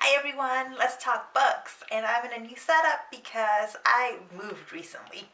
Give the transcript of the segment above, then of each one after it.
Hi everyone, let's talk books. And I'm in a new setup because I moved recently.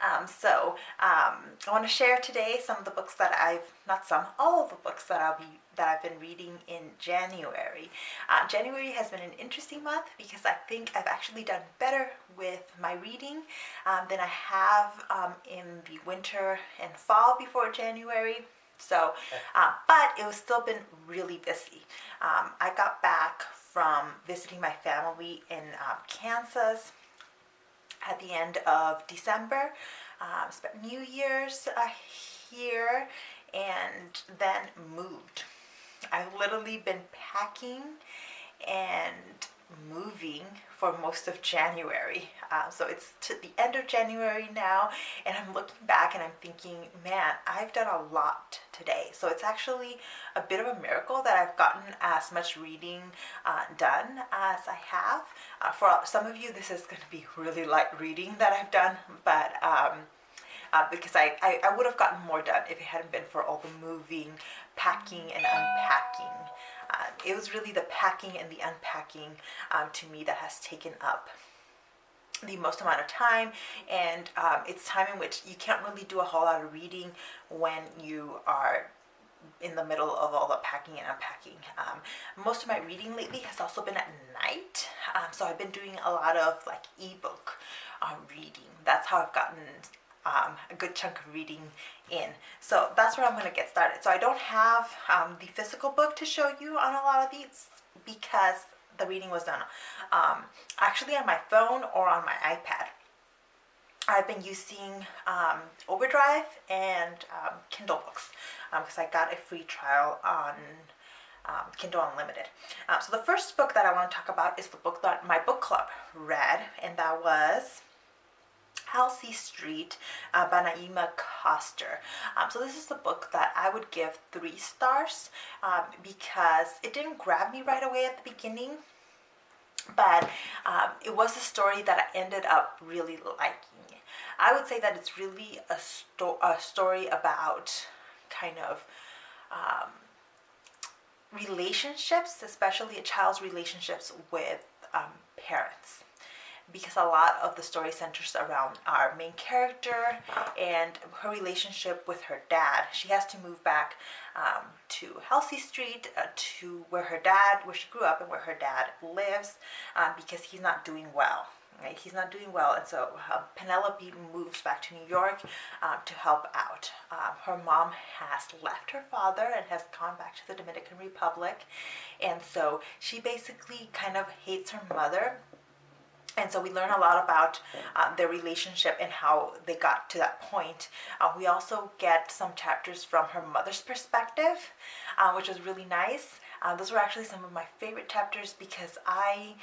I want to share today some of the books that not some, all of the books that I've been reading in January. January has been an interesting month because I think I've actually done better with my reading than I have in the winter and fall before January. But it was still been really busy. I got back from visiting my family in Kansas at the end of December. Spent New Year's here and then moved. I've literally been packing and moving for most of January. So it's to the end of January now, and I'm looking back and I'm thinking, man, I've done a lot today. So it's actually a bit of a miracle that I've gotten as much reading done as I have. For some of you, this is going to be really light reading that I've done, but because I would have gotten more done if it hadn't been for all the moving, packing, and unpacking. It was really the packing and the unpacking to me that has taken up the most amount of time, and it's time in which you can't really do a whole lot of reading when you are in the middle of all the packing and unpacking. Most of my reading lately has also been at night, so I've been doing a lot of like ebook reading. That's how I've gotten a good chunk of reading in. So that's where I'm going to get started. So I don't have the physical book to show you on a lot of these because the reading was done actually on my phone or on my iPad. I've been using Overdrive and Kindle books because I got a free trial on Kindle Unlimited. So the first book that I want to talk about is the book that my book club read, and that was Halsey Street by Naima Coster. So this is the book that I would give 3 stars because it didn't grab me right away at the beginning, but it was a story that I ended up really liking. I would say that it's really a story about kind of relationships, especially a child's relationships with parents, because a lot of the story centers around our main character and her relationship with her dad. She has to move back to Halsey Street to where she grew up and where her dad lives because he's not doing well. Right? He's not doing well, and so Penelope moves back to New York to help out. Her mom has left her father and has gone back to the Dominican Republic, and so she basically kind of hates her mother. And so we learn a lot about their relationship and how they got to that point. We also get some chapters from her mother's perspective, which was really nice. Those were actually some of my favorite chapters because I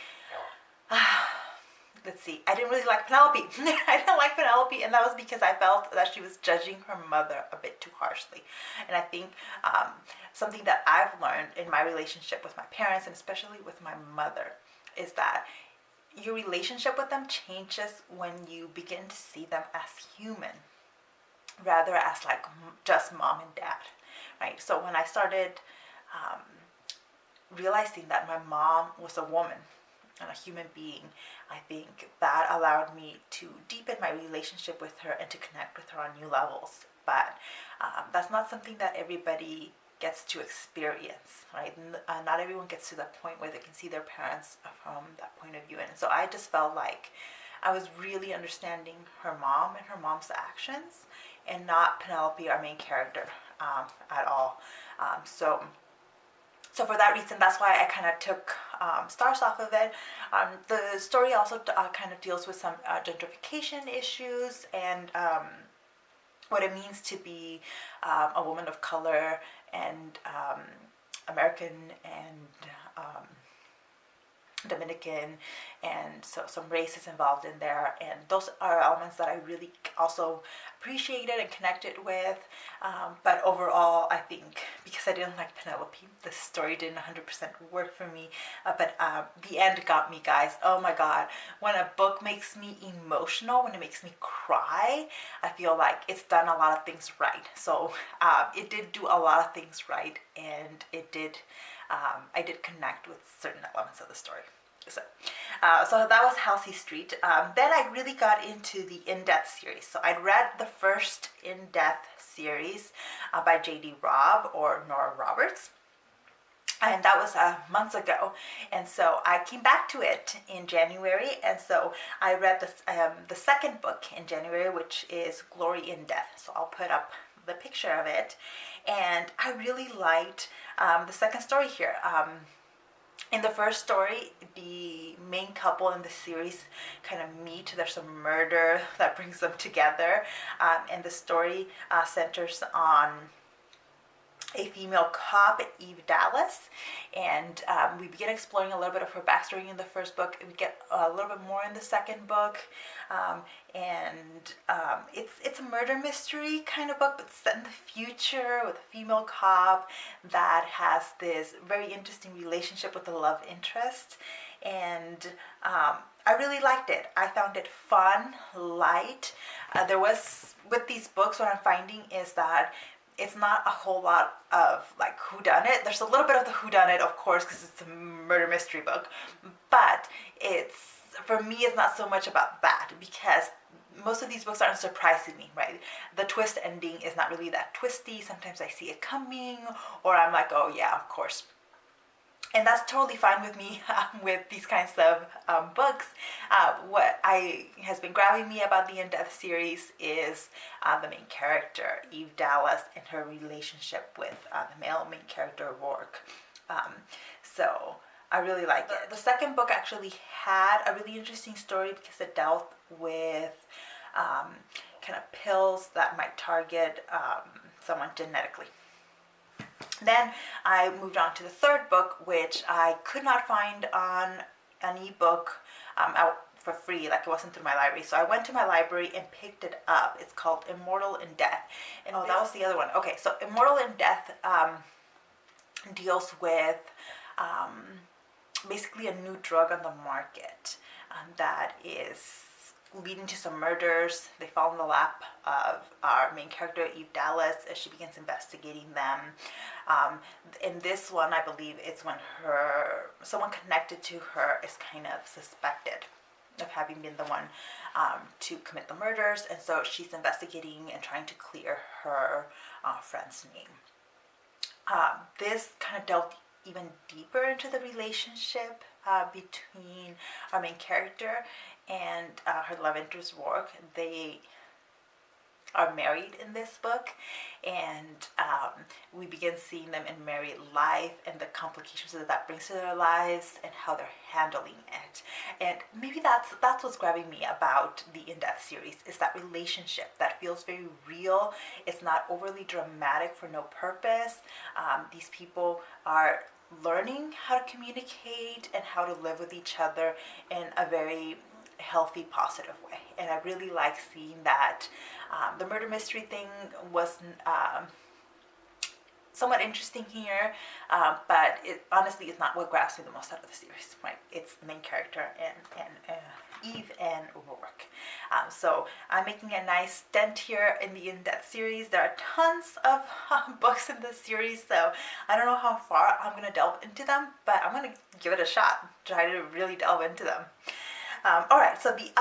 didn't really like Penelope. I didn't like Penelope, and that was because I felt that she was judging her mother a bit too harshly. And I think something that I've learned in my relationship with my parents, and especially with my mother, is that your relationship with them changes when you begin to see them as human rather as like just mom and dad, right? So when I started realizing that my mom was a woman and a human being, I think that allowed me to deepen my relationship with her and to connect with her on new levels. But that's not something that everybody gets to experience, right? Not everyone gets to the point where they can see their parents from that point of view. And so I just felt like I was really understanding her mom and her mom's actions and not Penelope, our main character, at all. So for that reason, that's why I kind of took stars off of it. The story also kind of deals with some gentrification issues and what it means to be a woman of color and American and Dominican, and so some race is involved in there, and those are elements that I really also appreciated and connected with. But overall, I think because I didn't like Penelope, the story didn't 100% work for me. But the end got me, guys. Oh my God. When a book makes me emotional, when it makes me cry, I feel like it's done a lot of things right. So it did do a lot of things right, and it did I did connect with certain elements of the story. So that was Halsey Street. Then I really got into the In Death series. So I'd read the first In Death series by J.D. Robb or Nora Roberts. And that was months ago. And so I came back to it in January. And so I read the second book in January, which is Laurie in Death. So I'll put up the picture of it. And I really liked the second story here. In the first story, the main couple in the series kind of meet. There's some murder that brings them together. And the story centers on a female cop, Eve Dallas, and we begin exploring a little bit of her backstory in the first book. We get a little bit more in the second book, and it's a murder mystery kind of book, but set in the future with a female cop that has this very interesting relationship with the love interest, and I really liked it. I found it fun, light. There was, with these books, what I'm finding is that it's not a whole lot of like whodunit. There's a little bit of the whodunit, of course, because it's a murder mystery book, but for me, it's not so much about that, because most of these books aren't surprising me, right? The twist ending is not really that twisty. Sometimes I see it coming, or I'm like, oh yeah, of course. And that's totally fine with me with these kinds of books. What has been grabbing me about the In Death series is the main character, Eve Dallas, and her relationship with the male main character, Rourke. So I really like it. The second book actually had a really interesting story because it dealt with kind of pills that might target someone genetically. Then I moved on to the third book, which I could not find on an ebook out for free, like it wasn't through my library. So I went to my library and picked it up. It's called Immortal and Death. And that was the other one. Okay, so Immortal and Death deals with basically a new drug on the market that is leading to some murders. They fall in the lap of our main character, Eve Dallas, as she begins investigating them. In this one, I believe it's when someone connected to her is kind of suspected of having been the one to commit the murders, and so she's investigating and trying to clear her friend's name. This kind of delved even deeper into the relationship between our main character and her love interest, Rourke. They are married in this book, and we begin seeing them in married life and the complications that brings to their lives and how they're handling it. And maybe that's what's grabbing me about the In Death series, is that relationship that feels very real. It's not overly dramatic for no purpose. These people are learning how to communicate and how to live with each other in a very healthy, positive way. And I really like seeing that. The murder mystery thing was somewhat interesting here, but it honestly is not what grabs me the most out of the series, right? It's the main character and Eve and Rourke. So I'm making a nice dent here in the In Death series. There are tons of books in this series, so I don't know how far I'm going to delve into them, but I'm going to give it a shot, try to really delve into them. All right, so the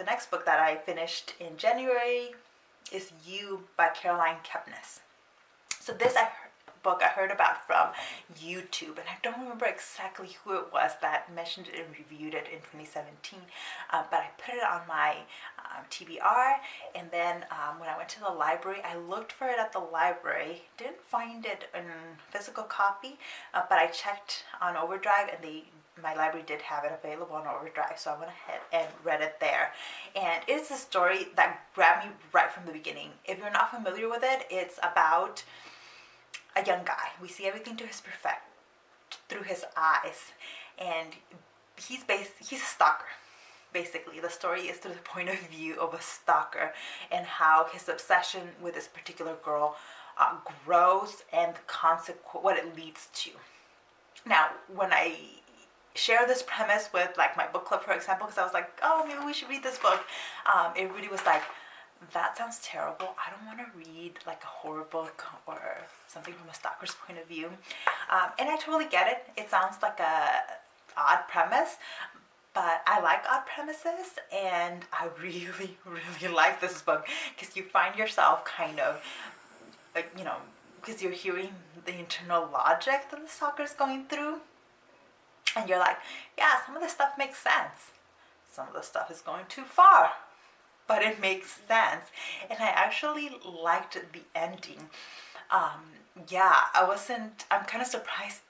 next book that I finished in January is You by Caroline Kepnes. So this book I heard about from YouTube, and I don't remember exactly who it was that mentioned it and reviewed it in 2017, but I put it on my TBR, and then when I went to the library, I looked for it at the library, didn't find it in physical copy, but I checked on Overdrive, and my library did have it available on Overdrive, so I went ahead and read it there. And it's a story that grabbed me right from the beginning. If you're not familiar with it, it's about a young guy. We see everything through his eyes, and he's a stalker. Basically, the story is through the point of view of a stalker and how his obsession with this particular girl grows and what it leads to. Now, when I share this premise with like my book club, for example, because I was like, oh, maybe we should read this book, everybody was like, that sounds terrible. I don't want to read like a horror book or something from a stalker's point of view. And I totally get it. It sounds like a odd premise, but I like odd premises, and I really, really like this book because you find yourself kind of, you know, because you're hearing the internal logic that the stalker is going through, and you're like, yeah, some of this stuff makes sense. Some of the stuff is going too far, but it makes sense. And I actually liked the ending. Yeah, I'm kind of surprised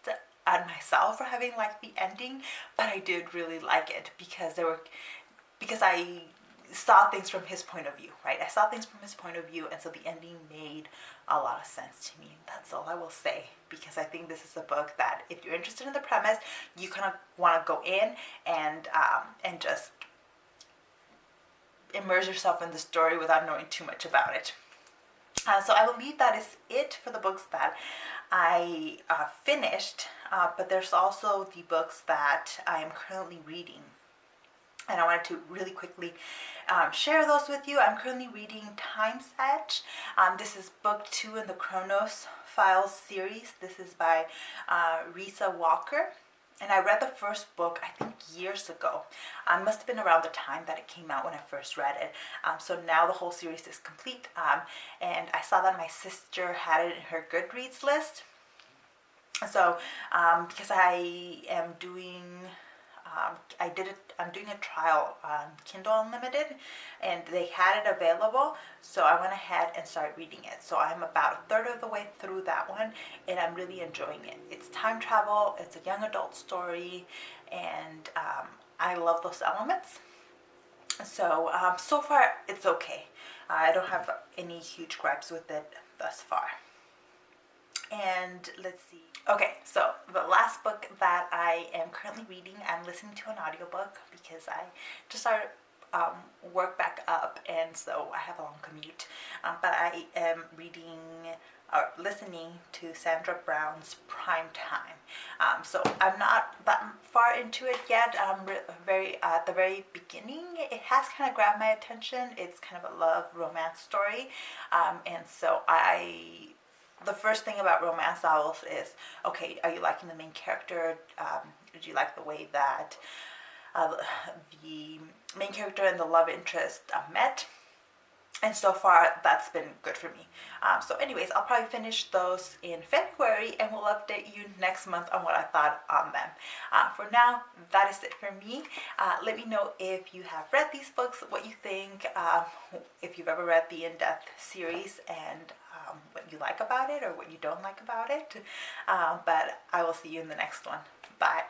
at myself for having liked the ending, but I did really like it because I saw things from his point of view, right? I saw things from his point of view, and so the ending made a lot of sense to me. That's all I will say, because I think this is a book that if you're interested in the premise, you kind of want to go in and just immerse yourself in the story without knowing too much about it. So I believe that is it for the books that I finished, but there's also the books that I am currently reading. And I wanted to really quickly share those with you. I'm currently reading Time's Edge. This is book 2 in the Chronos Files series. This is by Risa Walker. And I read the first book, I think, years ago. Must have been around the time that it came out when I first read it. So now the whole series is complete. And I saw that my sister had it in her Goodreads list. So because I am doing... I'm doing a trial on Kindle Unlimited, and they had it available, so I went ahead and started reading it. So I'm about a third of the way through that one, and I'm really enjoying it. It's time travel, it's a young adult story, and I love those elements. So so far it's okay. I don't have any huge gripes with it thus far. And let's see. Okay, so the last book that I am currently reading, I'm listening to an audiobook because I just started work back up, and so I have a long commute. But I am reading or listening to Sandra Brown's Prime Time. So I'm not that far into it yet. At the very beginning, it has kind of grabbed my attention. It's kind of a love romance story, and so the first thing about romance novels is, okay, are you liking the main character? Do you like the way that the main character and the love interest met? And so far, that's been good for me. So anyways, I'll probably finish those in February, and we'll update you next month on what I thought on them. For now, that is it for me. Let me know if you have read these books, what you think, if you've ever read the In Death series, and what you like about it or what you don't like about it. But I will see you in the next one. Bye.